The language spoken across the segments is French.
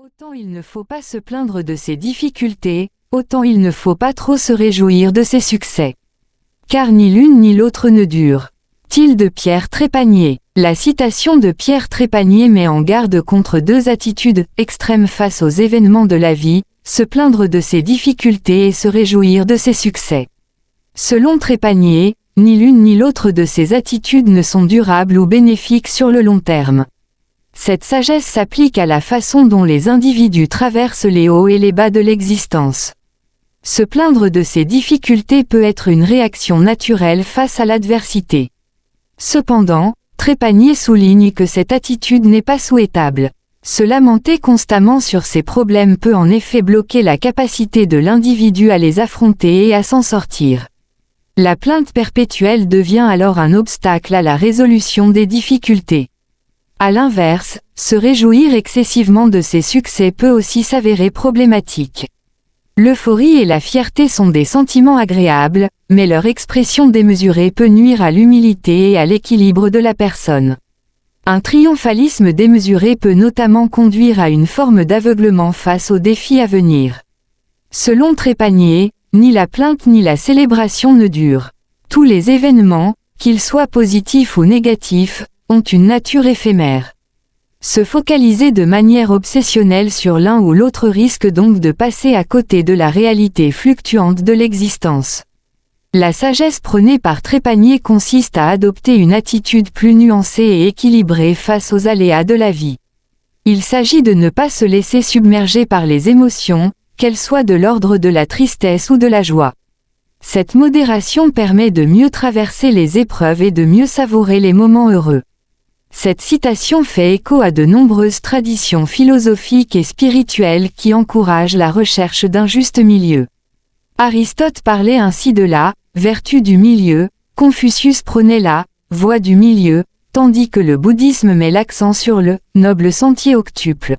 Autant il ne faut pas se plaindre de ses difficultés, autant il ne faut pas trop se réjouir de ses succès. Car ni l'une ni l'autre ne dure. De Pierre Trépanier. La citation de Pierre Trépanier met en garde contre deux attitudes extrêmes face aux événements de la vie, se plaindre de ses difficultés et se réjouir de ses succès. Selon Trépanier, ni l'une ni l'autre de ces attitudes ne sont durables ou bénéfiques sur le long terme. Cette sagesse s'applique à la façon dont les individus traversent les hauts et les bas de l'existence. Se plaindre de ses difficultés peut être une réaction naturelle face à l'adversité. Cependant, Trépanier souligne que cette attitude n'est pas souhaitable. Se lamenter constamment sur ses problèmes peut en effet bloquer la capacité de l'individu à les affronter et à s'en sortir. La plainte perpétuelle devient alors un obstacle à la résolution des difficultés. À l'inverse, se réjouir excessivement de ses succès peut aussi s'avérer problématique. L'euphorie et la fierté sont des sentiments agréables, mais leur expression démesurée peut nuire à l'humilité et à l'équilibre de la personne. Un triomphalisme démesuré peut notamment conduire à une forme d'aveuglement face aux défis à venir. Selon Trépanier, ni la plainte ni la célébration ne durent. Tous les événements, qu'ils soient positifs ou négatifs, ont une nature éphémère. Se focaliser de manière obsessionnelle sur l'un ou l'autre risque donc de passer à côté de la réalité fluctuante de l'existence. La sagesse prônée par Trépanier consiste à adopter une attitude plus nuancée et équilibrée face aux aléas de la vie. Il s'agit de ne pas se laisser submerger par les émotions, qu'elles soient de l'ordre de la tristesse ou de la joie. Cette modération permet de mieux traverser les épreuves et de mieux savourer les moments heureux. Cette citation fait écho à de nombreuses traditions philosophiques et spirituelles qui encouragent la recherche d'un juste milieu. Aristote parlait ainsi de la vertu du milieu, Confucius prônait la voie du milieu, tandis que le bouddhisme met l'accent sur le noble sentier octuple.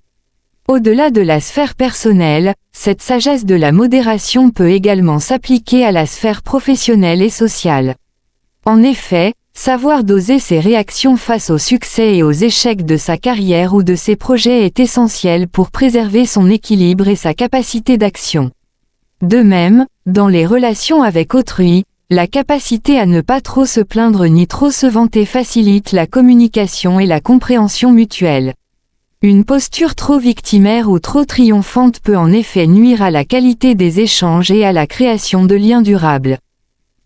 Au-delà de la sphère personnelle, cette sagesse de la modération peut également s'appliquer à la sphère professionnelle et sociale. En effet, savoir doser ses réactions face aux succès et aux échecs de sa carrière ou de ses projets est essentiel pour préserver son équilibre et sa capacité d'action. De même, dans les relations avec autrui, la capacité à ne pas trop se plaindre ni trop se vanter facilite la communication et la compréhension mutuelle. Une posture trop victimaire ou trop triomphante peut en effet nuire à la qualité des échanges et à la création de liens durables.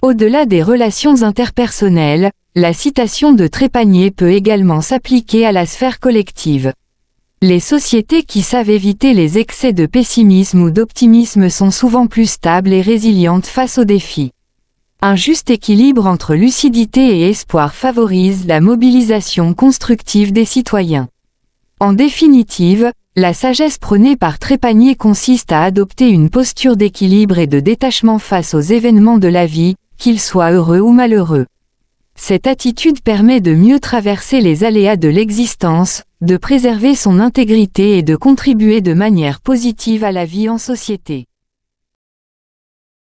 Au-delà des relations interpersonnelles, la citation de Trépanier peut également s'appliquer à la sphère collective. Les sociétés qui savent éviter les excès de pessimisme ou d'optimisme sont souvent plus stables et résilientes face aux défis. Un juste équilibre entre lucidité et espoir favorise la mobilisation constructive des citoyens. En définitive, la sagesse prônée par Trépanier consiste à adopter une posture d'équilibre et de détachement face aux événements de la vie, qu'ils soient heureux ou malheureux. Cette attitude permet de mieux traverser les aléas de l'existence, de préserver son intégrité et de contribuer de manière positive à la vie en société.